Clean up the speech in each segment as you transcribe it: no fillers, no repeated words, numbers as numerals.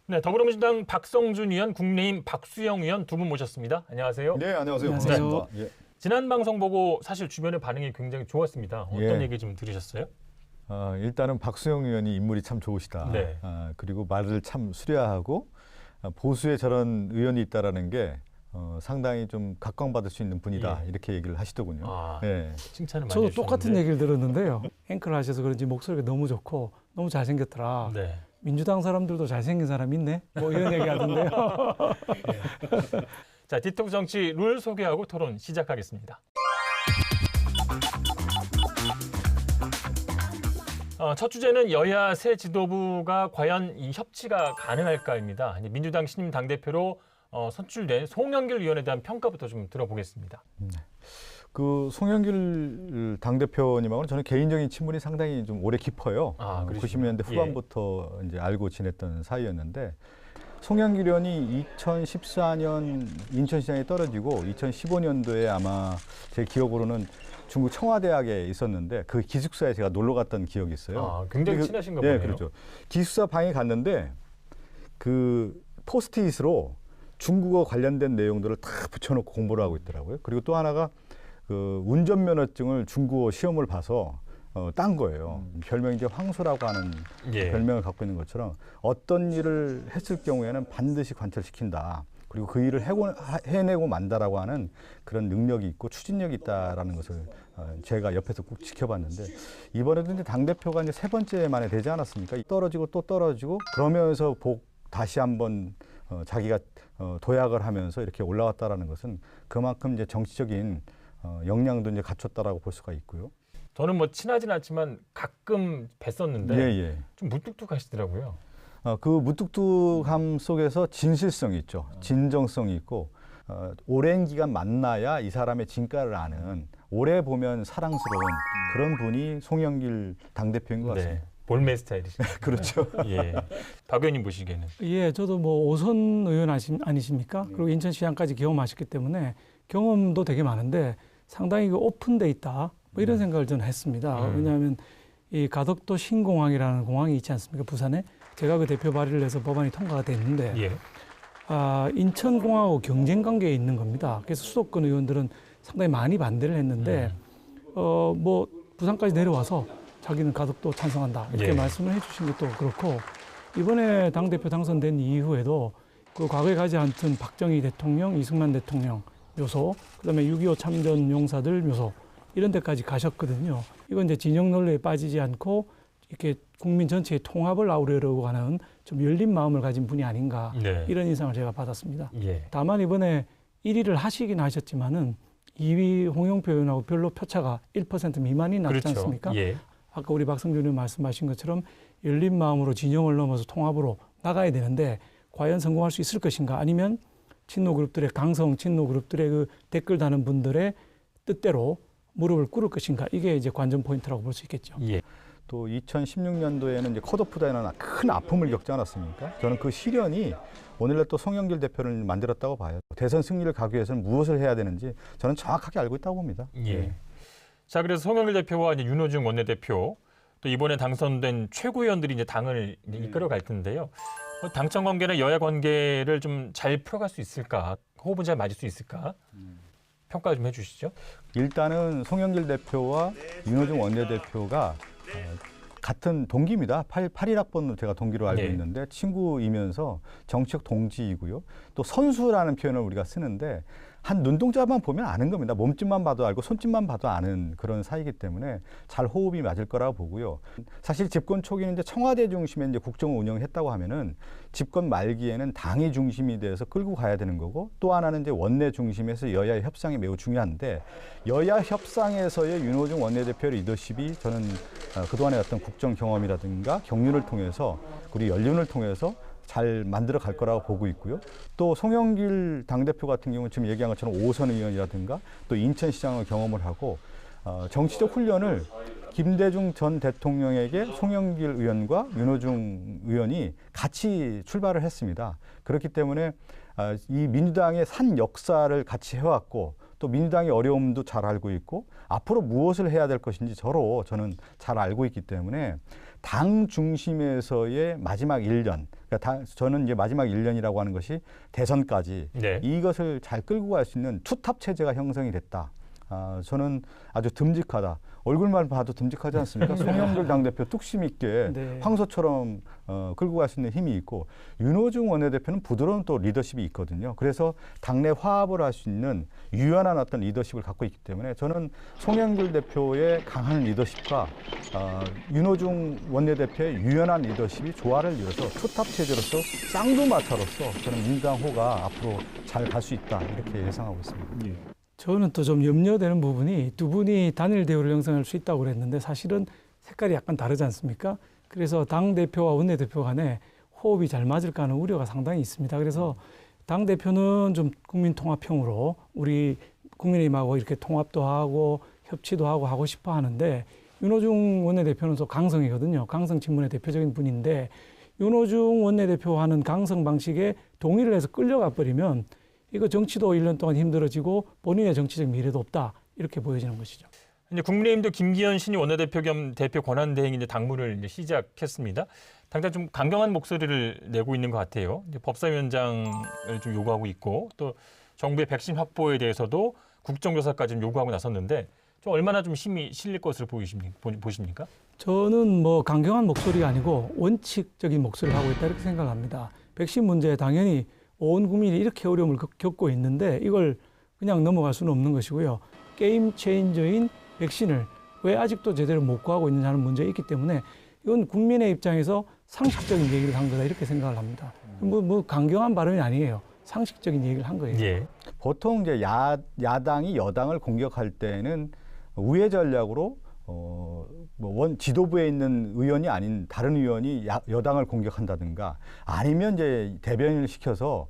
네, 더불어민주당 박성준 의원, 국민의힘 박수영 의원 두 분 모셨습니다. 안녕하세요. 네, 안녕하세요. 안녕하세요. 반갑습니다. 예. 지난 방송 보고 사실 주변의 반응이 굉장히 좋았습니다. 어떤 예. 얘기 좀 들으셨어요? 일단은 박수영 의원이 인물이 참 좋으시다. 네. 그리고 말을 참 수려하고 보수에 저런 의원이 있다라는 게 상당히 좀 각광받을 수 있는 분이다. 예. 이렇게 얘기를 하시더군요. 네. 칭찬을 많이 저도 해주셨는데. 똑같은 얘기를 들었는데요. 앵커를 하셔서 그런지 목소리가 너무 좋고 너무 잘생겼더라. 네. 민주당 사람들도 잘생긴 사람 있네? 뭐 이런 얘기 하던데요. 자, 뒤통수 정치 룰 소개하고 토론 시작하겠습니다. 첫 주제는 여야 새 지도부가 과연 이 협치가 가능할까입니다. 민주당 신임 당대표로 선출된 송영길 의원에 대한 평가부터 좀 들어보겠습니다. 그 송영길 당대표님하고는 저는 개인적인 친분이 상당히 좀 오래 깊어요. 그러시군요. 90년대 후반부터 이제 알고 지냈던 사이였는데 송영길 의원이 2014년 인천시장에 떨어지고 2015년도에 아마 제 기억으로는 중국 청와대학에 있었는데 그 기숙사에 제가 놀러 갔던 기억이 있어요. 굉장히 친하신가 보네요. 네, 그렇죠. 기숙사 방에 갔는데 그 포스트잇으로 중국어 관련된 내용들을 다 붙여놓고 공부를 하고 있더라고요. 그리고 또 하나가 그 운전면허증을 중국어 시험을 봐서 딴 거예요. 별명이 이제 황소라고 하는 예. 별명을 갖고 있는 것처럼 어떤 일을 했을 경우에는 반드시 관철시킨다. 그리고 그 일을 해내고 만다라고 하는 그런 능력이 있고 추진력이 있다라는 것을 제가 옆에서 꼭 지켜봤는데 이번에도 이제 당대표가 이제 세 번째 만에 되지 않았습니까? 떨어지고 또 떨어지고 그러면서 다시 한번 자기가 도약을 하면서 이렇게 올라왔다라는 것은 그만큼 이제 정치적인 역량도 이제 갖췄다라고 볼 수가 있고요. 저는 뭐 친하진 않지만 가끔 뵀었는데 예. 좀 무뚝뚝하시더라고요. 그 무뚝뚝함 속에서 진실성이 있죠. 진정성이 있고 오랜 기간 만나야 이 사람의 진가를 아는 오래 보면 사랑스러운 그런 분이 송영길 당대표인 것 같습니다. 네. 볼메 스타일이시죠. 그렇죠. 예. 박 의원님 보시기에는. 예, 저도 뭐 5선 의원 아니십니까? 그리고 인천시장까지 경험하셨기 때문에 경험도 되게 많은데 상당히 오픈돼 있다. 뭐 이런 생각을 저는 했습니다. 왜냐하면 이 가덕도 신공항이라는 공항이 있지 않습니까? 부산에. 제가 그 대표 발의를 해서 법안이 통과가 됐는데 예. 인천공항하고 경쟁 관계에 있는 겁니다. 그래서 수도권 의원들은 상당히 많이 반대를 했는데 뭐 부산까지 내려와서 자기는 가덕도 찬성한다 이렇게 예. 말씀을 해주신 것도 그렇고 이번에 당대표 당선된 이후에도 그 과거에 가지 않던 박정희 대통령, 이승만 대통령 묘소, 그다음에 6.25 참전 용사들 묘소 이런 데까지 가셨거든요. 이건 이제 진영 논리에 빠지지 않고 이렇게 국민 전체의 통합을 아우르려고 하는 좀 열린 마음을 가진 분이 아닌가 네. 이런 인상을 제가 받았습니다. 예. 다만 이번에 1위를 하시긴 하셨지만은 2위 홍영표 의원하고 별로 표차가 1% 미만이 났지 그렇죠. 않습니까? 예. 아까 우리 박성준 의원 말씀하신 것처럼 열린 마음으로 진영을 넘어서 통합으로 나가야 되는데 과연 성공할 수 있을 것인가 아니면 친노 그룹들의 강성 친노 그룹들의 그 댓글 다는 분들의 뜻대로 무릎을 꿇을 것인가 이게 이제 관전 포인트라고 볼 수 있겠죠. 예. 또 2016년도에는 이제 컷오프다는 큰 아픔을 겪지 않았습니까? 저는 그 시련이 오늘날 또 송영길 대표를 만들었다고 봐요. 대선 승리를 가기 위해서는 무엇을 해야 되는지 저는 정확하게 알고 있다고 봅니다. 예. 자, 그래서 송영길 대표와 이제 윤호중 원내대표 또 이번에 당선된 최고위원들이 이제 당을 이제 이끌어갈 텐데요. 당청 관계나 여야 관계를 좀 잘 풀어갈 수 있을까? 호흡은 잘 맞을 수 있을까? 평가 좀 해주시죠. 일단은 송영길 대표와 윤호중 원내대표가 같은 동기입니다. 81학번으로 제가 동기로 알고 네. 있는데 친구이면서 정치적 동지이고요. 또 선수라는 표현을 우리가 쓰는데 한 눈동자만 보면 아는 겁니다. 몸집만 봐도 알고 손짓만 봐도 아는 그런 사이이기 때문에 잘 호흡이 맞을 거라고 보고요. 사실 집권 초기는 이제 청와대 중심의 이제 국정을 운영했다고 하면은 집권 말기에는 당이 중심이 돼서 끌고 가야 되는 거고 또 하나는 이제 원내 중심에서 여야의 협상이 매우 중요한데 여야 협상에서의 윤호중 원내대표 리더십이 저는 그동안의 어떤 국정 경험이라든가 경륜을 통해서 우리 연륜을 통해서 잘 만들어 갈 거라고 보고 있고요. 또 송영길 당대표 같은 경우는 지금 얘기한 것처럼 5선 의원이라든가 또 인천시장을 경험을 하고 정치적 훈련을 김대중 전 대통령에게 송영길 의원과 윤호중 의원이 같이 출발을 했습니다. 그렇기 때문에 이 민주당의 산 역사를 같이 해왔고 또 민주당의 어려움도 잘 알고 있고 앞으로 무엇을 해야 될 것인지 저는 잘 알고 있기 때문에 당 중심에서의 마지막 1년, 그러니까 저는 이제 마지막 1년이라고 하는 것이 대선까지 네. 이것을 잘 끌고 갈 수 있는 투탑 체제가 형성이 됐다. 저는 아주 듬직하다. 얼굴만 봐도 듬직하지 않습니까? 송영길 당대표 뚝심 있게 네. 황소처럼 끌고 갈 수 있는 힘이 있고 윤호중 원내대표는 부드러운 또 리더십이 있거든요. 그래서 당내 화합을 할 수 있는 유연한 어떤 리더십을 갖고 있기 때문에 저는 송영길 대표의 강한 리더십과 윤호중 원내대표의 유연한 리더십이 조화를 이뤄서 투탑 체제로서 쌍두마차로서 저는 민주당 호가 앞으로 잘 갈 수 있다 이렇게 예상하고 있습니다. 저는 또 좀 염려되는 부분이 두 분이 단일 대우를 형성할 수 있다고 그랬는데 사실은 색깔이 약간 다르지 않습니까? 그래서 당 대표와 원내대표 간에 호흡이 잘 맞을까 하는 우려가 상당히 있습니다. 그래서 당 대표는 좀 국민통합형으로 우리 국민의힘하고 이렇게 통합도 하고 협치도 하고 싶어 하는데 윤호중 원내대표는 또 강성이거든요. 강성 친문의 대표적인 분인데 윤호중 원내대표와는 강성 방식에 동의를 해서 끌려가 버리면 이거 정치도 1년 동안 힘들어지고 본인의 정치적 미래도 없다 이렇게 보여지는 것이죠. 이제 국민의힘도 김기현 신임 원내대표 겸 대표 권한대행 이제 당무를 이제 시작했습니다. 당장 좀 강경한 목소리를 내고 있는 것 같아요. 이제 법사위원장을 좀 요구하고 있고 또 정부의 백신 확보에 대해서도 국정조사까지 좀 요구하고 나섰는데 좀 얼마나 좀 힘이 실릴 것으로 보십니까? 저는 뭐 강경한 목소리가 아니고 원칙적인 목소리를 하고 있다 이렇게 생각합니다. 백신 문제 당연히 온 국민이 이렇게 어려움을 겪고 있는데 이걸 그냥 넘어갈 수는 없는 것이고요. 게임 체인저인 백신을 왜 아직도 제대로 못 구하고 있느냐 하는 문제가 있기 때문에 이건 국민의 입장에서 상식적인 얘기를 한 거다 이렇게 생각을 합니다. 뭐 강경한 발언이 아니에요. 상식적인 얘기를 한 거예요. 예. 보통 이제 야당이 여당을 공격할 때는 우회 전략으로 지도부에 있는 의원이 아닌 다른 의원이 여당을 공격한다든가 아니면 이제 대변인을 시켜서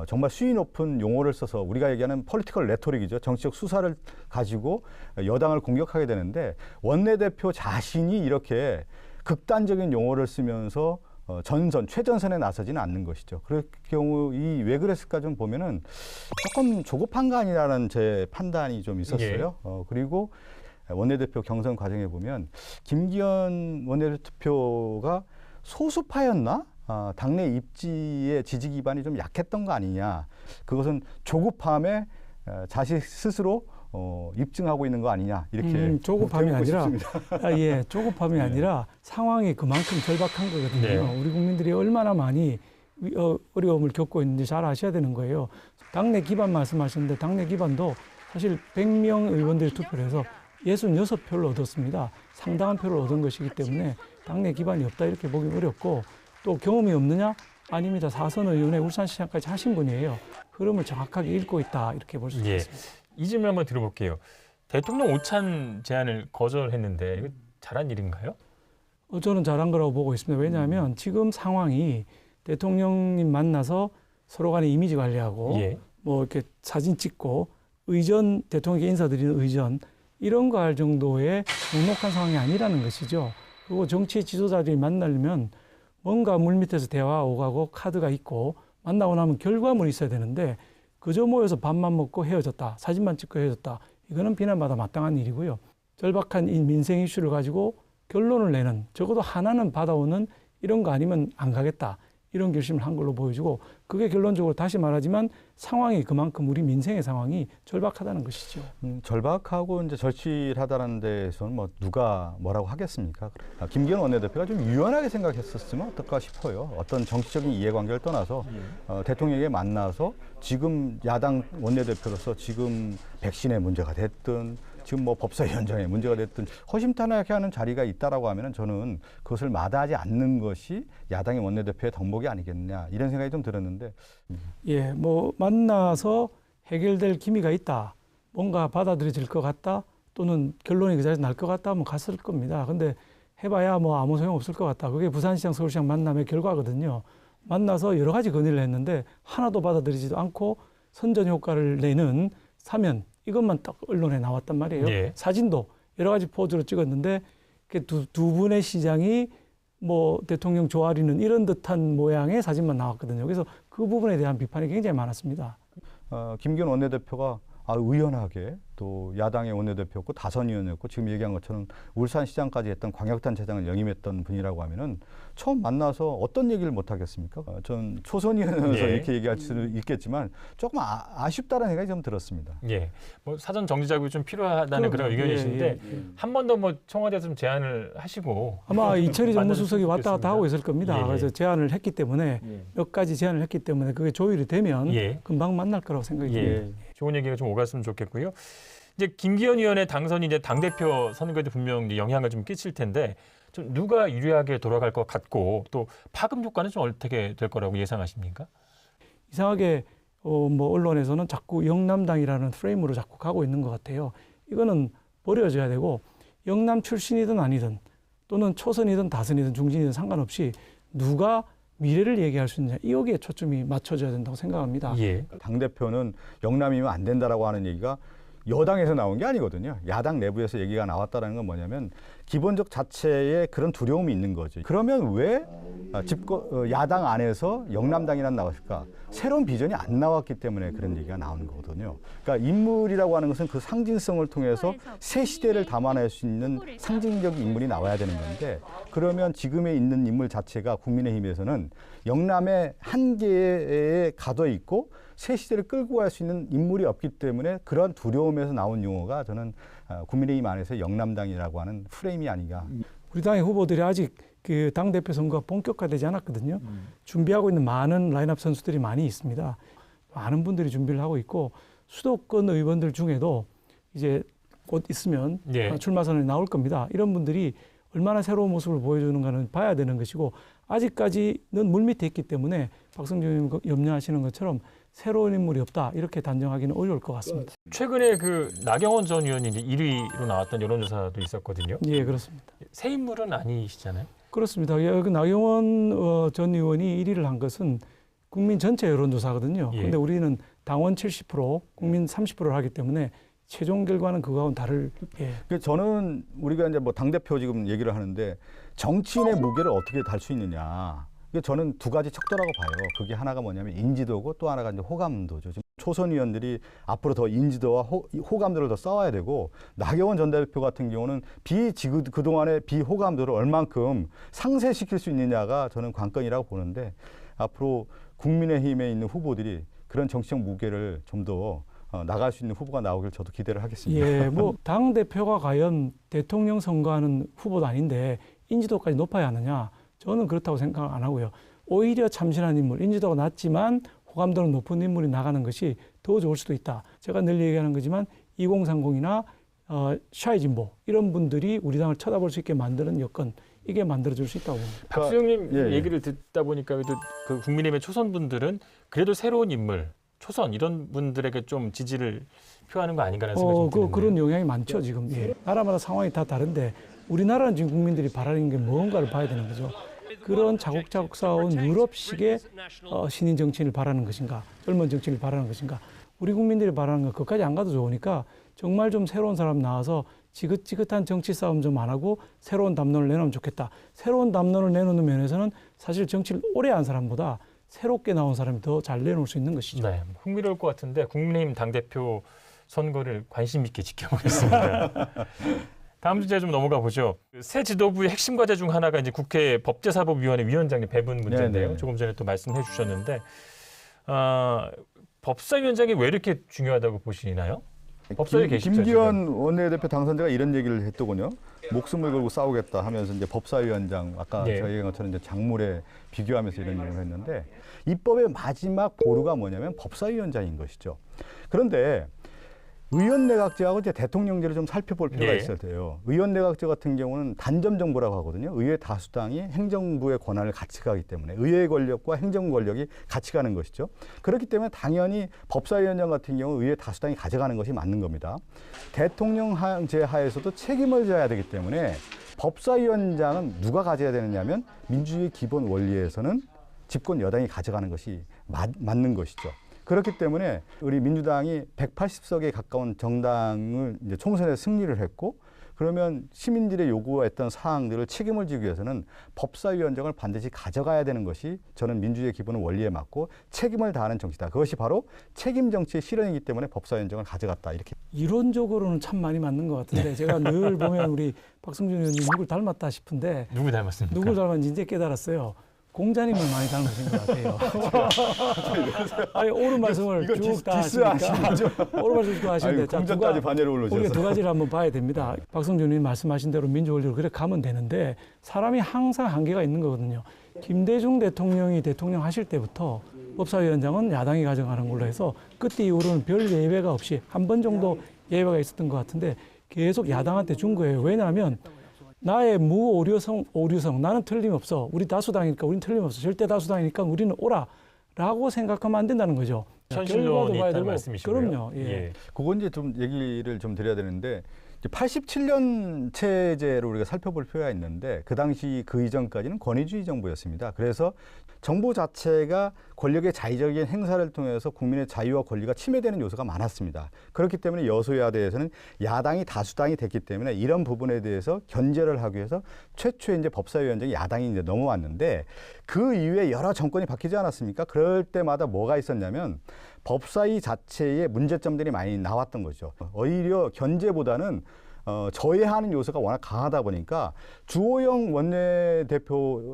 정말 수위 높은 용어를 써서 우리가 얘기하는 폴리티컬 레토릭이죠. 정치적 수사를 가지고 여당을 공격하게 되는데 원내대표 자신이 이렇게 극단적인 용어를 쓰면서 최전선에 나서지는 않는 것이죠. 그럴 경우 왜 그랬을까 좀 보면은 조금 조급한 거 아니라는 제 판단이 좀 있었어요. 그리고 원내대표 경선 과정에 보면 김기현 원내대표가 소수파였나? 당내 입지의 지지 기반이 좀 약했던 거 아니냐. 그것은 조급함에 자신 스스로 입증하고 있는 거 아니냐. 이렇게 조급함이 아니라 조급함이 네. 아니라 상황이 그만큼 절박한 거거든요. 네. 우리 국민들이 얼마나 많이 어려움을 겪고 있는지 잘 아셔야 되는 거예요. 당내 기반 말씀하셨는데 당내 기반도 사실 100명 의원들이 투표를 해서 66표를 얻었습니다. 상당한 표를 얻은 것이기 때문에 당내 기반이 없다 이렇게 보기 어렵고 또 경험이 없느냐? 아닙니다. 4선 의원에 울산시장까지 하신 분이에요. 흐름을 정확하게 읽고 있다 이렇게 볼 수 있습니다. 이 질문 한번 들어볼게요. 대통령 오찬 제안을 거절했는데 이거 잘한 일인가요? 저는 잘한 거라고 보고 있습니다. 왜냐하면 지금 상황이 대통령님 만나서 서로 간에 이미지 관리하고 뭐 이렇게 사진 찍고 대통령께 인사드리는 의전 이런 거 할 정도의 넉넉한 상황이 아니라는 것이죠. 그리고 정치 지도자들이 만나려면 뭔가 물밑에서 대화가 오가고 카드가 있고 만나고 나면 결과물이 있어야 되는데 그저 모여서 밥만 먹고 헤어졌다. 사진만 찍고 헤어졌다. 이거는 비난받아 마땅한 일이고요. 절박한 이 민생 이슈를 가지고 결론을 내는 적어도 하나는 받아오는 이런 거 아니면 안 가겠다. 이런 결심을 한 걸로 보여지고 그게 결론적으로 다시 말하지만 상황이 그만큼 우리 민생의 상황이 절박하다는 것이죠. 절박하고 이제 절실하다는 데서는 뭐 누가 뭐라고 하겠습니까? 김기현 원내대표가 좀 유연하게 생각했었으면 어떨까 싶어요. 어떤 정치적인 이해관계를 떠나서 대통령에게 만나서 지금 야당 원내대표로서 지금 백신의 문제가 됐든 지금 뭐 법사위원장의 문제가 됐든 허심탄회하게 하는 자리가 있다라고 하면은 저는 그것을 마다하지 않는 것이 야당의 원내대표의 덕목이 아니겠냐 이런 생각이 좀 들었는데. 뭐 만나서 해결될 기미가 있다. 뭔가 받아들여질 것 같다. 또는 결론이 그 자리에서 날 것 같다 하면 갔을 겁니다. 근데 해봐야 뭐 아무 소용 없을 것 같다. 그게 부산시장, 서울시장 만남의 결과거든요. 만나서 여러 가지 건의를 했는데 하나도 받아들이지도 않고 선전 효과를 내는 사면 이것만 딱 언론에 나왔단 말이에요. 사진도 여러 가지 포즈로 찍었는데 두 분의 시장이 뭐 대통령 조아리는 이런 듯한 모양의 사진만 나왔거든요. 그래서 그 부분에 대한 비판이 굉장히 많았습니다. 김기현 원내대표가 의연하게 또 야당의 원내대표였고 다선의원이었고 지금 얘기한 것처럼 울산시장까지 했던 광역단체장을 역임했던 분이라고 하면은 처음 만나서 어떤 얘기를 못 하겠습니까? 전 초선의원이라서 예. 이렇게 얘기할 수도 있겠지만 조금 아쉽다는 생각이 좀 들었습니다. 예, 뭐 사전 정지 작업이 좀 필요하다는 그런 그럼요. 의견이신데 예. 한 번 더 뭐 청와대에서 좀 제안을 하시고 아마 이철희 정무수석이 만나셨으면 왔다 갔다 하고 있을 겁니다. 예, 예. 그래서 제안을 했기 때문에 몇 가지 제안을 했기 때문에 그게 조율이 되면 예. 금방 만날 거라고 생각이 예. 듭니다. 좋은 얘기가 좀 오갔으면 좋겠고요. 이제 김기현 의원의 당선이 이제 당 대표 선거에도 분명 이제 영향을 좀 끼칠 텐데 좀 누가 유리하게 돌아갈 것 같고 또 파급 효과는 좀 어떻게 될 거라고 예상하십니까? 이상하게 뭐 언론에서는 자꾸 영남당이라는 프레임으로 자꾸 가고 있는 것 같아요. 이거는 버려져야 되고 영남 출신이든 아니든 또는 초선이든 다선이든 중진이든 상관없이 누가 미래를 얘기할 수 있느냐 여기에 초점이 맞춰져야 된다고 생각합니다. 예. 당대표는 영남이면 안 된다라고 하는 얘기가 여당에서 나온 게 아니거든요. 야당 내부에서 얘기가 나왔다는 건 뭐냐면 기본적 자체에 그런 두려움이 있는 거죠. 그러면 왜 야당 안에서 영남당이란 나왔을까? 새로운 비전이 안 나왔기 때문에 그런 얘기가 나오는 거거든요. 그러니까 인물이라고 하는 것은 그 상징성을 통해서 새 시대를 담아낼 수 있는 상징적인 인물이 나와야 되는 건데 그러면 지금에 있는 인물 자체가 국민의힘에서는 영남의 한계에 가둬 있고 새 시대를 끌고 갈 수 있는 인물이 없기 때문에 그런 두려움에서 나온 용어가 저는 국민의힘 안에서 영남당이라고 하는 프레임이 아닌가. 우리 당의 후보들이 아직 그 당대표 선거가 본격화되지 않았거든요. 준비하고 있는 많은 라인업 선수들이 많이 있습니다. 많은 분들이 준비를 하고 있고 수도권 의원들 중에도 이제 곧 있으면 예. 출마 선언이 나올 겁니다. 이런 분들이 얼마나 새로운 모습을 보여주는가는 봐야 되는 것이고 아직까지는 물밑에 있기 때문에 박성준 의원 염려하시는 것처럼 새로운 인물이 없다 이렇게 단정하기는 어려울 것 같습니다. 최근에 그 나경원 전 의원이 이제 1위로 나왔던 여론조사도 있었거든요. 예, 그렇습니다. 새 인물은 아니시잖아요. 그렇습니다. 예, 그 나경원 전 의원이 1위를 한 것은 국민 전체 여론조사거든요. 예. 그런데 우리는 당원 70%, 국민 30%를 하기 때문에 최종 결과는 그거하고는 다를. 예. 그래서 저는 우리가 이제 뭐 당대표 지금 얘기를 하는데 정치인의 무게를 어떻게 달 수 있느냐. 저는 두 가지 척도라고 봐요. 그게 하나가 뭐냐면 인지도고 또 하나가 이제 호감도죠. 지금 초선 의원들이 앞으로 더 인지도와 호감도를 더 쌓아야 되고 나경원 전 대표 같은 경우는 그동안의 비호감도를 얼만큼 상쇄시킬 수 있느냐가 저는 관건이라고 보는데 앞으로 국민의힘에 있는 후보들이 그런 정치적 무게를 좀 더 나갈 수 있는 후보가 나오길 저도 기대를 하겠습니다. 예, 뭐 당 대표가 과연 대통령 선거하는 후보도 아닌데 인지도까지 높아야 하느냐? 저는 그렇다고 생각 안 하고요. 오히려 참신한 인물, 인지도가 낮지만 호감도는 높은 인물이 나가는 것이 더 좋을 수도 있다. 제가 늘 얘기하는 거지만 2030이나 샤이 진보 이런 분들이 우리 당을 쳐다볼 수 있게 만드는 여건 이게 만들어줄 수 있다고 봅니다. 박수영님 예, 예. 얘기를 듣다 보니까 그래도 그 국민의힘의 초선분들은 그래도 새로운 인물, 초선 이런 분들에게 좀 지지를 표하는 거 아닌가라는 생각이 좀 드는데요. 그런 영향이 많죠 지금. 예. 나라마다 상황이 다 다른데 우리나라는 지금 국민들이 바라는 게 뭔가를 봐야 되는 거죠. 그런 차곡차곡 쌓아온 유럽식의 신인 정치인을 바라는 것인가, 젊은 정치인을 바라는 것인가. 우리 국민들이 바라는 건 그것까지 안 가도 좋으니까 정말 좀 새로운 사람 나와서 지긋지긋한 정치 싸움 좀 안 하고 새로운 담론을 내놓으면 좋겠다. 새로운 담론을 내놓는 면에서는 사실 정치를 오래 한 사람보다 새롭게 나온 사람이 더 잘 내놓을 수 있는 것이죠. 네, 흥미로울 것 같은데 국민의힘 당대표 선거를 관심 있게 지켜보겠습니다. 다음 주제 좀 넘어가 보죠. 새 지도부의 핵심 과제 중 하나가 이제 국회 법제사법위원회 위원장님 배분 문제인데요. 네네. 조금 전에 또 말씀해 주셨는데 법사위원장이 왜 이렇게 중요하다고 보시나요? 법사위에 계시죠, 김기현 원내대표 당선자가 이런 얘기를 했더군요. 목숨을 걸고 싸우겠다 하면서 이제 법사위원장 아까 예. 저희가 것처럼 이제 작물에 비교하면서 이런 얘기를 했는데 입법의 마지막 보루가 뭐냐면 법사위원장인 것이죠. 그런데 의원내각제하고 이제 대통령제를 좀 살펴볼 필요가 예. 있어야 돼요. 의원내각제 같은 경우는 단점 정부라고 하거든요. 의회 다수당이 행정부의 권한을 같이 가기 때문에 의회 권력과 행정 권력이 같이 가는 것이죠. 그렇기 때문에 당연히 법사위원장 같은 경우 의회 다수당이 가져가는 것이 맞는 겁니다. 대통령제 하에서도 책임을 져야 되기 때문에 법사위원장은 누가 가져야 되느냐면 민주주의 기본 원리에서는 집권 여당이 가져가는 것이 맞는 것이죠. 그렇기 때문에 우리 민주당이 180석에 가까운 정당을 이제 총선에 승리를 했고 그러면 시민들의 요구했던 사항들을 책임을 지기 위해서는 법사위원장을 반드시 가져가야 되는 것이 저는 민주주의의 기본은 원리에 맞고 책임을 다하는 정치다. 그것이 바로 책임 정치의 실현이기 때문에 법사위원장을 가져갔다. 이렇게. 이론적으로는 참 많이 맞는 것 같은데 제가 늘 보면 우리 박성준 의원님 누굴 닮았다 싶은데 누구 닮았습니까? 누굴 닮았는지 이제 깨달았어요. 공자님을 많이 닮으신 것 같아요. 아니, 옳은 말씀을 쭉 다 하시니까. 옳은 말씀 쭉 하시는데. 자, 공자까지 반열에 올라오셔서. 우리가 두 가지를 한번 봐야 됩니다. 박성준 의원님 말씀하신 대로 민주원리로 그렇게 가면 되는데 사람이 항상 한계가 있는 거거든요. 김대중 대통령이 대통령 하실 때부터 법사위원장은 야당이 가져가는 걸로 해서 그때 이후로는 별 예외가 없이 한 번 정도 예외가 있었던 것 같은데 계속 야당한테 준 거예요. 왜냐하면 나의 오류성, 나는 틀림없어. 우리 다수당이니까 우리는 틀림없어. 절대 다수당이니까 우리는 오라라고 생각하면 안 된다는 거죠. 현실론이 있다는 말씀이시고요. 그럼요. 예. 그건 이제 좀 얘기를 좀 드려야 되는데 87년 체제로 우리가 살펴볼 필요가 있는데 그 당시 그 이전까지는 권위주의 정부였습니다. 그래서 정부 자체가 권력의 자의적인 행사를 통해서 국민의 자유와 권리가 침해되는 요소가 많았습니다. 그렇기 때문에 여소야대에서는 야당이 다수당이 됐기 때문에 이런 부분에 대해서 견제를 하기 위해서 최초의 이제 법사위원장이 야당이 이제 넘어왔는데 그 이후에 여러 정권이 바뀌지 않았습니까? 그럴 때마다 뭐가 있었냐면 법사위 자체에 문제점들이 많이 나왔던 거죠. 오히려 견제보다는 저해하는 요소가 워낙 강하다 보니까 주호영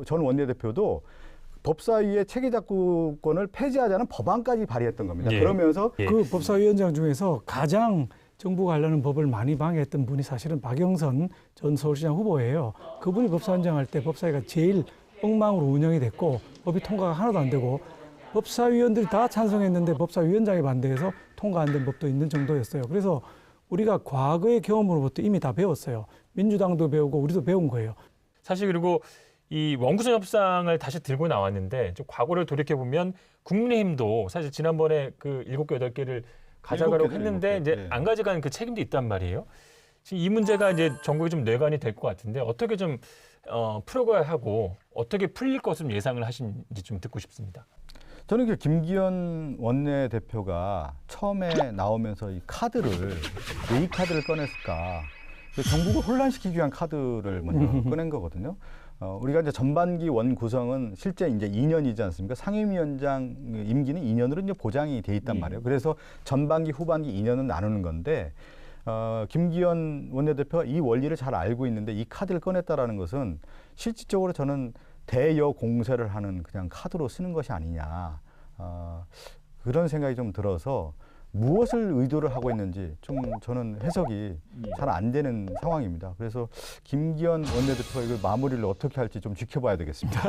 전 원내대표도 법사위의 체계작구권을 폐지하자는 법안까지 발의했던 겁니다. 예. 그러면서 그 법사위원장 중에서 가장 정부가 하려는 법을 많이 방해했던 분이 사실은 박영선 전 서울시장 후보예요. 그분이 법사위원장 할 때 법사위가 제일 엉망으로 운영이 됐고 법이 통과가 하나도 안 되고 법사위원들이 다 찬성했는데 법사위원장이 반대해서 통과 안 된 법도 있는 정도였어요. 그래서 우리가 과거의 경험으로부터 이미 다 배웠어요. 민주당도 배우고 우리도 배운 거예요. 사실 그리고 이 원구성 협상을 다시 들고 나왔는데 좀 과거를 돌이켜 보면 국민의힘도 사실 지난번에 그 7개, 8개를 가져가려고 했는데 이제 네. 안 가져간 그 책임도 있단 말이에요. 지금 이 문제가 이제 전국에 좀 뇌관이 될 것 같은데 어떻게 좀 풀어가야 하고 어떻게 풀릴 것을 예상을 하신지 좀 듣고 싶습니다. 저는 그 김기현 원내대표가 처음에 나오면서 이 카드를 왜 이 카드를 꺼냈을까? 전국을 혼란시키기 위한 카드를 먼저 꺼낸 거거든요. 우리가 이제 전반기 원 구성은 실제 이제 2년이지 않습니까? 상임위원장 임기는 2년으로 이제 보장이 돼 있단 말이에요. 그래서 전반기, 후반기 2년은 나누는 건데 김기현 원내대표가 이 원리를 잘 알고 있는데 이 카드를 꺼냈다라는 것은 실질적으로 저는 대여 공세를 하는 그냥 카드로 쓰는 것이 아니냐 그런 생각이 좀 들어서 무엇을 의도를 하고 있는지 좀 저는 해석이 잘 안 되는 상황입니다. 그래서 김기현 원내대표가 이걸 마무리를 어떻게 할지 좀 지켜봐야 되겠습니다.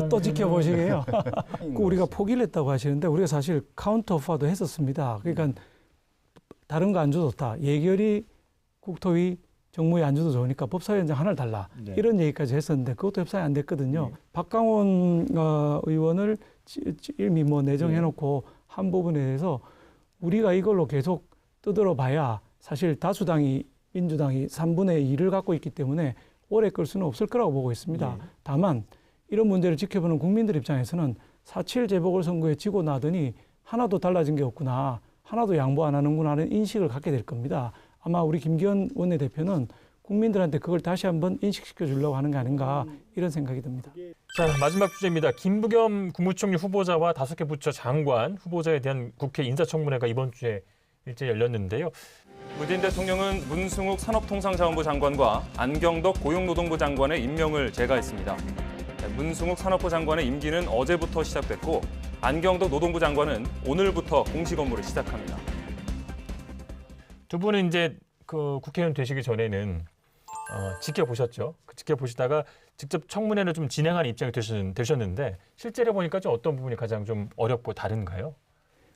또 지켜보시게요. 그 우리가 포기를 했다고 하시는데 우리가 사실 카운터 오퍼도 했었습니다. 그러니까 다른 거 안 줘도 좋다. 예결위, 국토위, 정무위 안 줘도 좋으니까 법사위원장 하나를 달라. 네. 이런 얘기까지 했었는데 그것도 협상이 안 됐거든요. 박강원 의원을 이미 뭐 내정해놓고 한 부분에 대해서 우리가 이걸로 계속 떠들어 봐야 사실 다수당이 민주당이 3분의 2를 갖고 있기 때문에 오래 끌 수는 없을 거라고 보고 있습니다. 다만 이런 문제를 지켜보는 국민들 입장에서는 4.7 재보궐선거에 지고 나더니 하나도 달라진 게 없구나. 하나도 양보 안 하는구나 하는 인식을 갖게 될 겁니다. 아마 우리 김기현 원내대표는 국민들한테 그걸 다시 한번 인식시켜 주려고 하는 게 아닌가 이런 생각이 듭니다. 자, 마지막 주제입니다. 김부겸 국무총리 후보자와 5개 부처 장관 후보자에 대한 국회 인사청문회가 이번 주에 일제 열렸는데요. 문재인 대통령은 문승욱 산업통상자원부 장관과 안경덕 고용노동부 장관의 임명을 제거했습니다. 문승욱 산업부 장관의 임기는 어제부터 시작됐고 안경덕 노동부 장관은 오늘부터 공식 업무를 시작합니다. 두 분은 이제 그 국회의원 되시기 전에는 지켜보셨죠. 지켜보시다가 직접 청문회를 좀 진행하는 입장이 되셨는데 실제로 보니까 좀 어떤 부분이 가장 좀 어렵고 다른가요?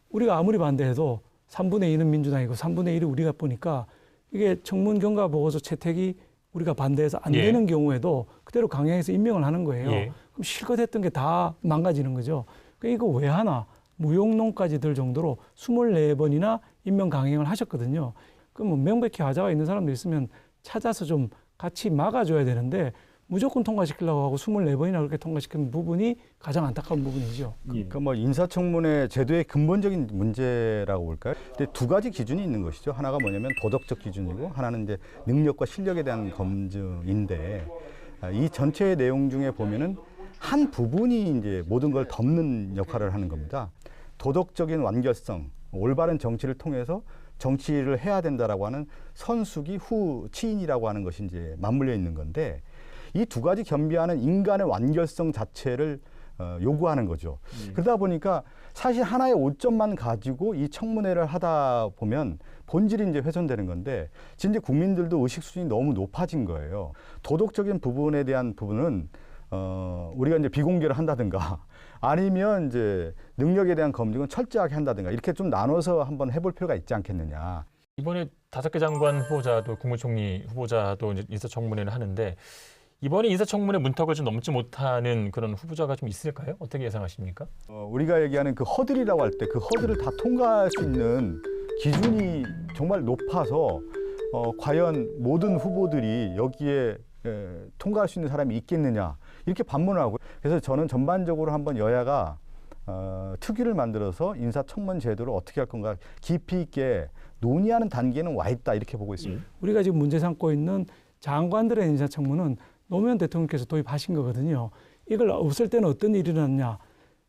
우리가 아무리 반대해도 3분의 2는 민주당이고 3분의 1이 우리가 보니까 이게 청문 경과 보고서 채택이 우리가 반대해서 안 되는 경우에도 그대로 강행해서 임명을 하는 거예요. 그럼 실컷 했던 게 다 망가지는 거죠. 그러니까 이거 왜 하나? 무용론까지 들 정도로 24번이나 임명 강행을 하셨거든요. 그럼 뭐 명백히 하자가 있는 사람도 있으면 찾아서 좀 같이 막아줘야 되는데 무조건 통과시키려고 하고 24번이나 그렇게 통과시키는 부분이 가장 안타까운 부분이죠. 그러니까 뭐 인사청문회 제도의 근본적인 문제라고 볼까요? 근데 두 가지 기준이 있는 것이죠. 하나가 뭐냐면 도덕적 기준이고 하나는 이제 능력과 실력에 대한 검증인데 이 전체의 내용 중에 보면은 한 부분이 이제 모든 걸 덮는 역할을 하는 겁니다. 도덕적인 완결성, 올바른 정치를 통해서 정치를 해야 된다라고 하는 선수기 후 치인이라고 하는 것이 이제 맞물려 있는 건데 이 두 가지 겸비하는 인간의 완결성 자체를 요구하는 거죠. 그러다 보니까 사실 하나의 오점만 가지고 이 청문회를 하다 보면 본질이 이제 훼손되는 건데 진짜 국민들도 의식 수준이 너무 높아진 거예요. 도덕적인 부분에 대한 부분은 우리가 이제 비공개를 한다든가 아니면 이제 능력에 대한 검증은 철저하게 한다든가 이렇게 좀 나눠서 한번 해볼 필요가 있지 않겠느냐. 이번에 5개 장관 후보자도 국무총리 후보자도 이제 인사청문회를 하는데 이번에 인사청문회 문턱을 좀 넘지 못하는 그런 후보자가 좀 있을까요? 어떻게 예상하십니까? 우리가 얘기하는 그 허들이라고 할 때 그 허들을 다 통과할 수 있는 기준이 정말 높아서 과연 모든 후보들이 여기에 통과할 수 있는 사람이 있겠느냐 이렇게 반문을 하고 그래서 저는 전반적으로 한번 여야가 특위를 만들어서 인사청문 제도를 어떻게 할 건가 깊이 있게 논의하는 단계는 와 있다 이렇게 보고 있습니다. 우리가 지금 문제 삼고 있는 장관들의 인사청문은 노무현 대통령께서 도입하신 거거든요. 이걸 없을 때는 어떤 일이 일어났냐.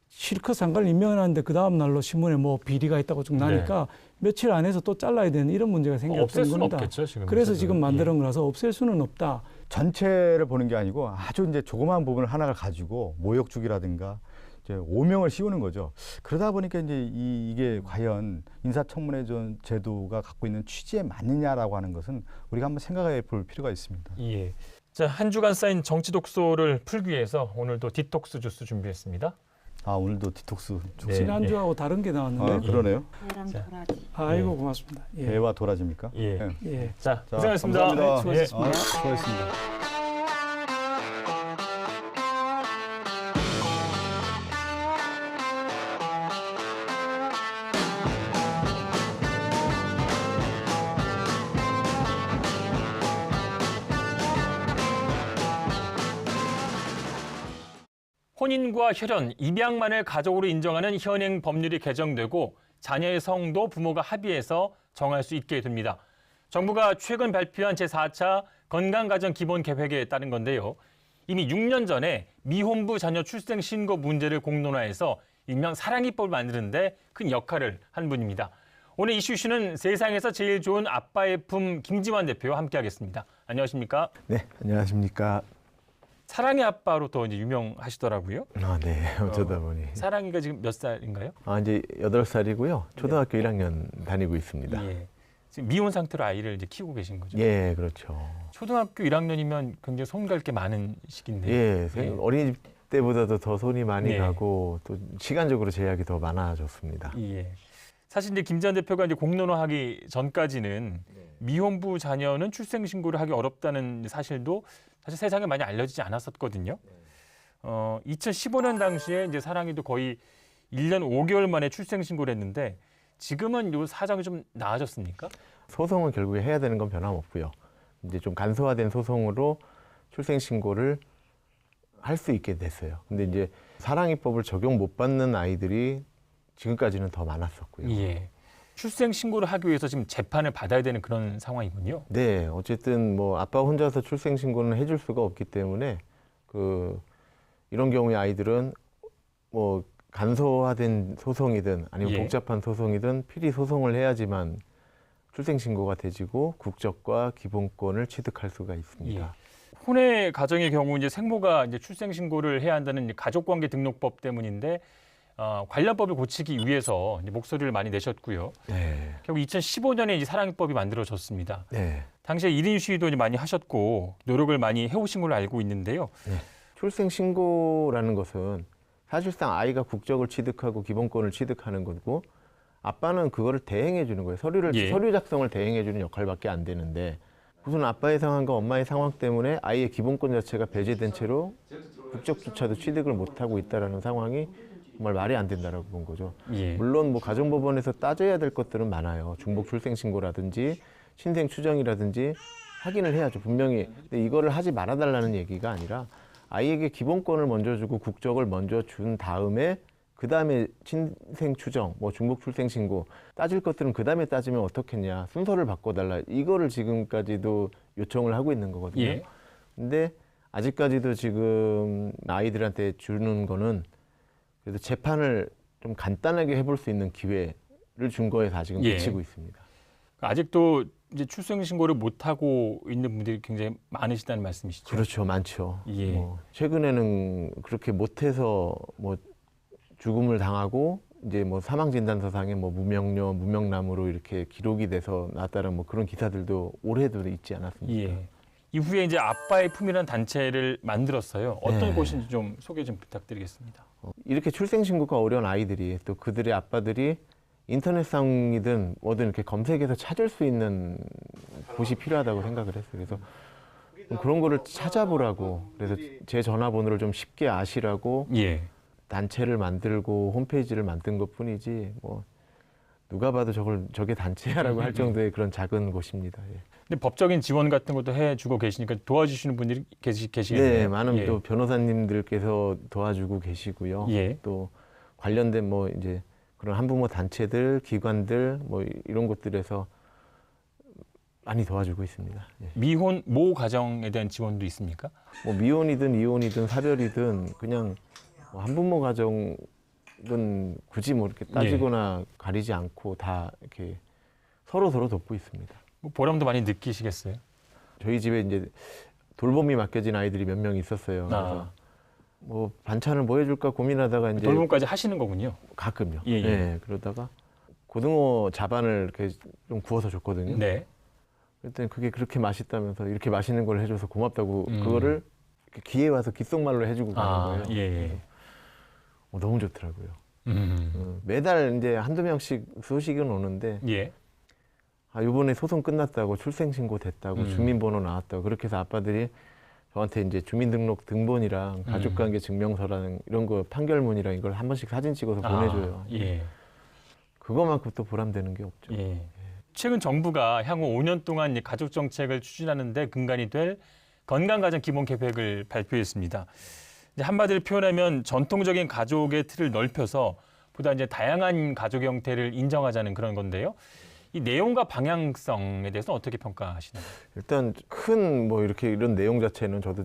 실컷 장관을 임명해놨는데 그 다음 날로 신문에 뭐 비리가 있다고 쭉 나니까 며칠 안에서 또 잘라야 되는 이런 문제가 생겼던 없앨 수는 겁니다. 없겠죠, 지금. 그래서 지금 만드는 거라서 없앨 수는 없다. 전체를 보는 게 아니고 아주 이제 조그마한 부분을 하나를 가지고 모욕주기라든가 이제 오명을 씌우는 거죠. 그러다 보니까 이제 이게 과연 인사청문회 제도가 갖고 있는 취지에 맞느냐라고 하는 것은 우리가 한번 생각해 볼 필요가 있습니다. 예. 자, 한 주간 쌓인 정치 독소를 풀기 위해서 오늘도 디톡스 주스 준비했습니다. 아 오늘도 디톡스 네. 지난주하고 다른 게 나왔는데. 그러네요. 배랑 자. 도라지. 아이고 고맙습니다. 예. 배와 도라지입니까? 예. 네. 예. 자, 자, 고생하셨습니다. 감사합니다. 예. 수고하셨습니다. 수고하셨습니다. 혼인과 혈연, 입양만을 가족으로 인정하는 현행 법률이 개정되고 자녀의 성도 부모가 합의해서 정할 수 있게 됩니다. 정부가 최근 발표한 제4차 건강가정기본계획에 따른 건데요. 이미 6년 전에 미혼부 자녀 출생 신고 문제를 공론화해서 일명 사랑이법을 만드는데 큰 역할을 한 분입니다. 오늘 이슈는 세상에서 제일 좋은 아빠의 품 김지환 대표와 함께하겠습니다. 안녕하십니까? 네, 안녕하십니까. 사랑의 아빠로 또 이제 유명하시더라고요. 아, 네, 어쩌다 보니. 사랑이가 지금 몇 살인가요? 아, 이제 8살이고요. 초등학교 1학년 다니고 있습니다. 예. 지금 미혼 상태로 아이를 이제 키우고 계신 거죠? 예, 그렇죠. 초등학교 1학년이면 굉장히 손 갈 게 많은 시기인데. 예, 예. 어린이집 때보다도 더 손이 많이 네. 가고 또 시간적으로 제약이 더 많아졌습니다. 예. 사실 이제 김 전 대표가 이제 공론화하기 전까지는 미혼부 자녀는 출생 신고를 하기 어렵다는 사실도 사실 세상에 많이 알려지지 않았었거든요. 2015년 당시에 이제 사랑이도 거의 1년 5개월 만에 출생 신고를 했는데 지금은 요 사정이 좀 나아졌습니까? 소송은 결국에 해야 되는 건 변함없고요. 이제 좀 간소화된 소송으로 출생 신고를 할 수 있게 됐어요. 근데 이제 사랑이법을 적용 못 받는 아이들이 지금까지는 더 많았었고요. 예. 출생 신고를 하기 위해서 지금 재판을 받아야 되는 그런 상황이군요. 네, 어쨌든 뭐 아빠 혼자서 출생 신고는 해줄 수가 없기 때문에 이런 경우에 아이들은 뭐 간소화된 소송이든 아니면 예. 복잡한 소송이든 필히 소송을 해야지만 출생 신고가 되지고 국적과 기본권을 취득할 수가 있습니다. 예. 혼외 가정의 경우 이제 생모가 이제 출생 신고를 해야 한다는 가족관계 등록법 때문인데 관련법을 고치기 위해서 이제 목소리를 많이 내셨고요. 네. 결국 2015년에 이제 사랑법이 만들어졌습니다. 네. 당시에 1인 시위도 이제 많이 하셨고 노력을 많이 해오신 걸로 알고 있는데요. 출생 신고라는 것은 사실상 아이가 국적을 취득하고 기본권을 취득하는 거고 아빠는 그거를 대행해 주는 거예요. 서류 작성을 대행해 주는 역할밖에 안 되는데 무슨 아빠의 상황과 엄마의 상황 때문에 아이의 기본권 자체가 배제된 채로 국적조차도 취득을 못 하고 있다라는 상황이 정말 말이 안 된다라고 본 거죠. 예. 물론 뭐 가정법원에서 따져야 될 것들은 많아요. 중복 출생 신고라든지 신생 추정이라든지 확인을 해야죠. 분명히. 근데 이거를 하지 말아달라는 얘기가 아니라 아이에게 기본권을 먼저 주고 국적을 먼저 준 다음에 그 다음에 친생 추정, 뭐 중복 출생 신고 따질 것들은 그 다음에 따지면 어떻겠냐, 순서를 바꿔달라, 이거를 지금까지도 요청을 하고 있는 거거든요. 예. 근데 아직까지도 지금 아이들한테 주는 거는 그래도 재판을 좀 간단하게 해볼 수 있는 기회를 준 거에서 아직은 예. 그치고 있습니다. 아직도 이제 출생 신고를 못 하고 있는 분들이 굉장히 많으시다는 말씀이시죠? 그렇죠, 많죠. 예. 뭐 최근에는 그렇게 못해서 뭐 죽음을 당하고 이제 뭐 사망 진단서상에 뭐 무명료, 무명남으로 이렇게 기록이 돼서 나왔다는 뭐 그런 기사들도 올해도 있지 않았습니까? 예. 이후에 이제 아빠의 품이라는 단체를 만들었어요. 어떤 네. 곳인지 좀 소개 좀 부탁드리겠습니다. 이렇게 출생 신고가 어려운 아이들이 또 그들의 아빠들이 인터넷상이든 뭐든 이렇게 검색해서 찾을 수 있는 곳이 필요하다고 생각을 했어요. 그래서 그런 거를 찾아보라고, 그래서 제 전화번호를 좀 쉽게 아시라고 예. 단체를 만들고 홈페이지를 만든 것뿐이지 뭐 누가 봐도 저게 단체야라고 할 정도의 그런 작은 곳입니다. 예. 근데 법적인 지원 같은 것도 해주고 계시니까 도와주시는 분들이 계시겠네요. 네, 많은 예. 또 변호사님들께서 도와주고 계시고요. 예. 또 관련된 뭐 이제 그런 한부모 단체들, 기관들 뭐 이런 곳들에서 많이 도와주고 있습니다. 예. 미혼 모 가정에 대한 지원도 있습니까? 뭐 미혼이든 이혼이든 사별이든 그냥 뭐 한부모 가정은 굳이 뭐 이렇게 따지거나 가리지 않고 다 이렇게 서로 돕고 있습니다. 뭐 보람도 많이 느끼시겠어요? 저희 집에 이제 돌봄이 맡겨진 아이들이 몇 명 있었어요. 그래서 뭐 반찬을 뭐 해줄까 고민하다가 이제 돌봄까지 하시는 거군요. 가끔요. 예, 예. 네, 그러다가 고등어 자반을 이렇게 좀 구워서 줬거든요. 네. 그랬더니 그게 그렇게 맛있다면서 이렇게 맛있는 걸 해줘서 고맙다고 그거를 이렇게 귀에 와서 귓속말로 해주고 가는 거예요. 예. 너무 좋더라고요. 음. 매달 이제 한두 명씩 소식은 오는데 예. 이번에 소송 끝났다고, 출생 신고 됐다고, 주민번호 나왔다고, 그렇게 해서 아빠들이 저한테 이제 주민등록 등본이랑 가족관계 증명서랑 이런 거 판결문이랑 이걸 한 번씩 사진 찍어서 보내줘요. 예. 그거만큼 또 보람되는 게 없죠. 예. 최근 정부가 향후 5년 동안 이 가족 정책을 추진하는 데 근간이 될 건강가정 기본 계획을 발표했습니다. 이제 한마디로 표현하면 전통적인 가족의 틀을 넓혀서 보다 이제 다양한 가족 형태를 인정하자는 그런 건데요. 이 내용과 방향성에 대해서 어떻게 평가하시나요? 일단 큰 뭐 이렇게 이런 내용 자체는 저도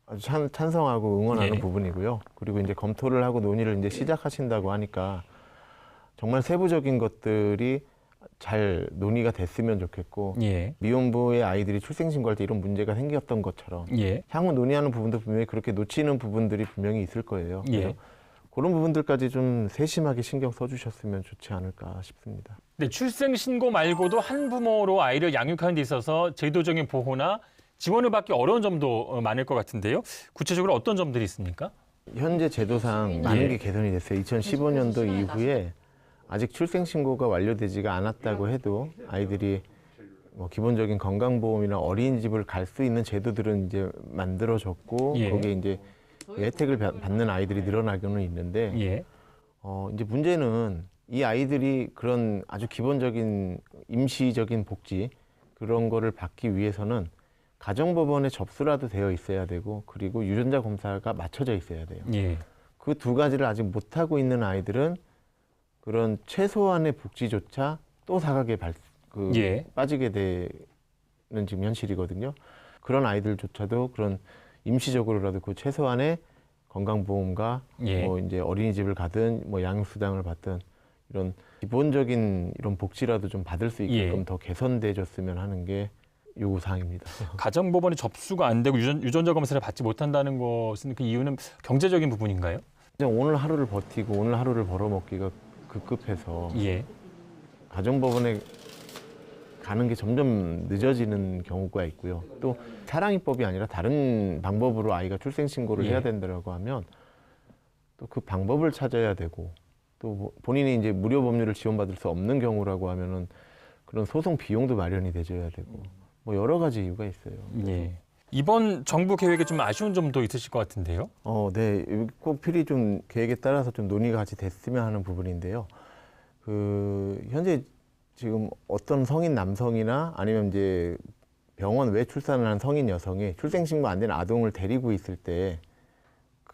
아주 찬성하고 응원하는 예. 부분이고요. 그리고 이제 검토를 하고 논의를 이제 시작하신다고 하니까 정말 세부적인 것들이 잘 논의가 됐으면 좋겠고, 예. 미혼부의 아이들이 출생신고할 때 이런 문제가 생겼던 것처럼 예. 향후 논의하는 부분도 분명히 그렇게 놓치는 부분들이 분명히 있을 거예요. 예. 그래서 그런 부분들까지 좀 세심하게 신경 써주셨으면 좋지 않을까 싶습니다. 근데 출생 신고 말고도 한부모로 아이를 양육하는 데 있어서 제도적인 보호나 지원을 받기 어려운 점도 많을 것 같은데요. 구체적으로 어떤 점들이 있습니까? 현재 제도상 많은 예. 게 개선이 됐어요. 2015년도 이후에 아직 출생신고가 완료되지가 않았다고 해도 아이들이 뭐 기본적인 건강보험이나 어린이집을 갈 수 있는 제도들은 이제 만들어졌고, 예. 거기에 이제 혜택을 받는 아이들이 늘어나고는 있는데, 예. 이제 문제는 이 아이들이 그런 아주 기본적인 임시적인 복지 그런 거를 받기 위해서는 가정법원에 접수라도 되어 있어야 되고, 그리고 유전자 검사가 맞춰져 있어야 돼요. 예. 그 두 가지를 아직 못하고 있는 아이들은 그런 최소한의 복지조차 또 사각에 예. 빠지게 되는 지금 현실이거든요. 그런 아이들조차도 그런 임시적으로라도 그 최소한의 건강보험과 예. 뭐 이제 어린이집을 가든 뭐 양육수당을 받든 이런 기본적인 이런 복지라도 좀 받을 수 있게끔 예. 더 개선돼줬으면 하는 게 요구사항입니다. 가정법원에 접수가 안 되고 유전자 검사를 받지 못한다는 것은 그 이유는 경제적인 부분인가요? 그냥 오늘 하루를 버티고 오늘 하루를 벌어먹기가 급급해서 예. 가정법원에 가는 게 점점 늦어지는 경우가 있고요. 또 사랑입법이 아니라 다른 방법으로 아이가 출생신고를 예. 해야 된다고 하면 또 그 방법을 찾아야 되고, 또 본인이 이제 무료 법률을 지원받을 수 없는 경우라고 하면은 그런 소송 비용도 마련이 돼줘야 되고, 뭐 여러 가지 이유가 있어요. 예. 이번 정부 계획에 좀 아쉬운 점도 있으실 것 같은데요. 네, 꼭 필히 좀 계획에 따라서 좀 논의가 같이 됐으면 하는 부분인데요. 현재 지금 어떤 성인 남성이나 아니면 이제 병원 외 출산을 한 성인 여성이 출생신고 안 된 아동을 데리고 있을 때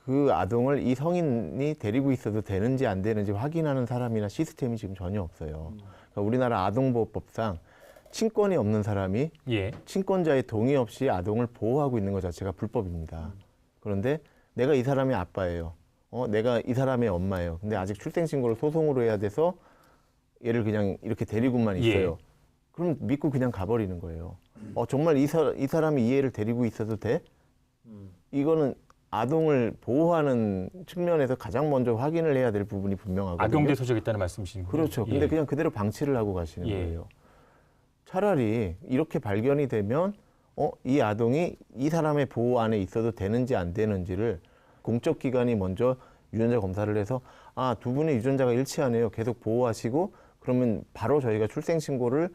그 아동을 이 성인이 데리고 있어도 되는지 안 되는지 확인하는 사람이나 시스템이 지금 전혀 없어요. 그러니까 우리나라 아동보호법상 친권이 없는 사람이 예. 친권자의 동의 없이 아동을 보호하고 있는 것 자체가 불법입니다. 그런데 내가 이 사람의 아빠예요. 내가 이 사람의 엄마예요. 근데 아직 출생신고를 소송으로 해야 돼서 얘를 그냥 이렇게 데리고만 있어요. 예. 그럼 믿고 그냥 가버리는 거예요. 정말 이 사람이 이 애를 데리고 있어도 돼? 이거는 아동을 보호하는 측면에서 가장 먼저 확인을 해야 될 부분이 분명하거든요. 악용될 소지가 있다는 말씀이신 거예요. 그렇죠. 근데 예. 그냥 그대로 방치를 하고 가시는 예. 거예요. 차라리 이렇게 발견이 되면 이 아동이 이 사람의 보호 안에 있어도 되는지 안 되는지를 공적 기관이 먼저 유전자 검사를 해서 두 분의 유전자가 일치하네요. 계속 보호하시고 그러면 바로 저희가 출생신고를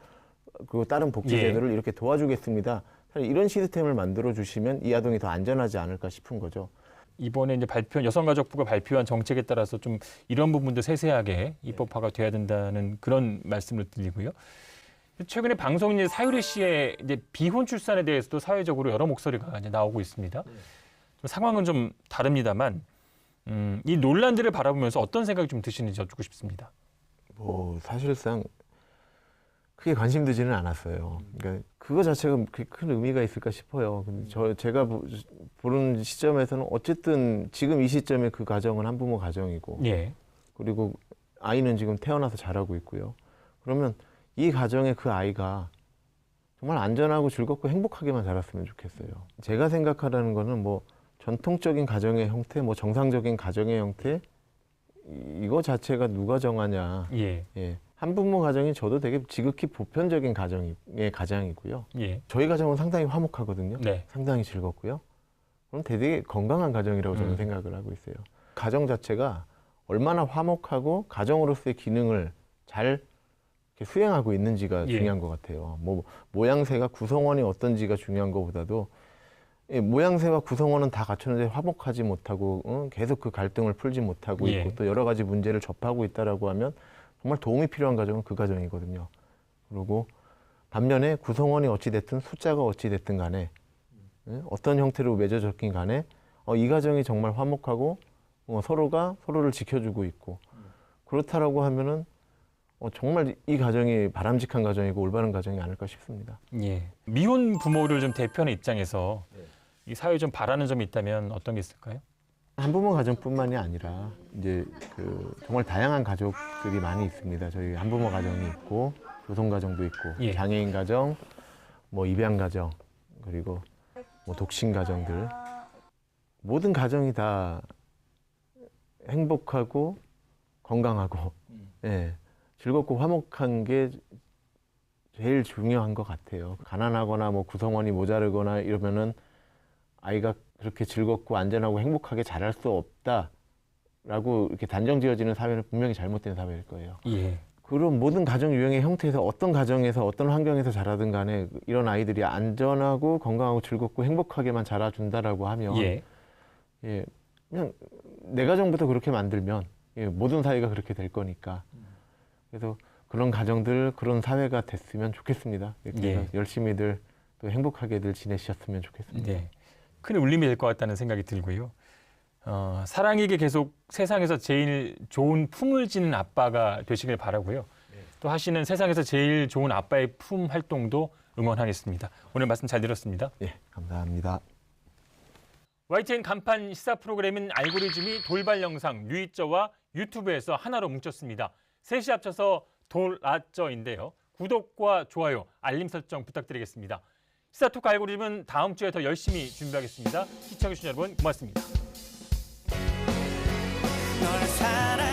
그리고 다른 복지 예. 제도를 이렇게 도와주겠습니다. 이런 시스템을 만들어 주시면 이 아동이 더 안전하지 않을까 싶은 거죠. 이번에 이제 여성가족부가 발표한 정책에 따라서 좀 이런 부분도 세세하게 입법화가 돼야 된다는 그런 말씀을 드리고요. 최근에 방송인 사유리 씨의 이제 비혼 출산에 대해서도 사회적으로 여러 목소리가 이제 나오고 있습니다. 상황은 좀 다릅니다만 이 논란들을 바라보면서 어떤 생각이 좀 드시는지 여쭙고 싶습니다. 사실상 크게 관심 두지는 않았어요. 그러니까 그거 자체가 그렇게 큰 의미가 있을까 싶어요. 근데 제가 보는 시점에서는 어쨌든 지금 이 시점에 그 가정은 한부모 가정이고, 예. 그리고 아이는 지금 태어나서 자라고 있고요. 그러면 이 가정의 그 아이가 정말 안전하고 즐겁고 행복하게만 자랐으면 좋겠어요. 제가 생각하라는 거는 전통적인 가정의 형태, 정상적인 가정의 형태, 이거 자체가 누가 정하냐. 예. 예. 한부모 가정이 저도 되게 지극히 보편적인 가정이고요. 예. 저희 가정은 상당히 화목하거든요. 네. 상당히 즐겁고요. 그럼 되게 건강한 가정이라고 저는 생각을 하고 있어요. 가정 자체가 얼마나 화목하고 가정으로서의 기능을 잘 이렇게 수행하고 있는지가 예. 중요한 것 같아요. 모양새가 구성원이 어떤지가 중요한 것보다도 모양새와 구성원은 다 갖췄는데 화목하지 못하고 계속 그 갈등을 풀지 못하고 예. 있고 또 여러 가지 문제를 접하고 있다라고 하면 정말 도움이 필요한 가정은 그 가정이거든요. 그리고 반면에 구성원이 어찌됐든 숫자가 어찌됐든 간에 어떤 형태로 맺어졌긴 간에 이 가정이 정말 화목하고 서로가 서로를 지켜주고 있고 그렇다라고 하면은 정말 이 가정이 바람직한 가정이고 올바른 가정이 아닐까 싶습니다. 예. 미혼 부모를 좀 대표하는 입장에서 이 사회에 좀 바라는 점이 있다면 어떤 게 있을까요? 한부모 가정뿐만이 아니라 이제 정말 다양한 가족들이 많이 있습니다. 저희 한부모 가정이 있고 조성 가정도 있고 예. 장애인 가정, 입양 가정 그리고 독신 가정들 모든 가정이 다 행복하고 건강하고 예, 즐겁고 화목한 게 제일 중요한 것 같아요. 가난하거나 구성원이 모자르거나 이러면은 아이가 그렇게 즐겁고 안전하고 행복하게 자랄 수 없다라고 이렇게 단정지어지는 사회는 분명히 잘못된 사회일 거예요. 예. 그런 모든 가정 유형의 형태에서 어떤 가정에서 어떤 환경에서 자라든 간에 이런 아이들이 안전하고 건강하고 즐겁고 행복하게만 자라준다라고 하면 예. 예, 그냥 내 가정부터 그렇게 만들면 모든 사회가 그렇게 될 거니까 그래서 그런 가정들 그런 사회가 됐으면 좋겠습니다. 그래서 예. 열심히들 또 행복하게들 지내셨으면 좋겠습니다. 네. 큰 울림이 될 것 같다는 생각이 들고요. 사랑에게 계속 세상에서 제일 좋은 품을 지는 아빠가 되시길 바라고요. 또 하시는 세상에서 제일 좋은 아빠의 품 활동도 응원하겠습니다. 오늘 말씀 잘 들었습니다. 예, 감사합니다. YTN 간판 시사 프로그램인 알고리즘이 돌발 영상 뉴이쩌와 유튜브에서 하나로 뭉쳤습니다. 셋이 합쳐서 돌아쩌인데요. 구독과 좋아요, 알림 설정 부탁드리겠습니다. 시사토크 알고리즘은 다음 주에 더 열심히 준비하겠습니다. 시청해주신 여러분 고맙습니다. 널 사랑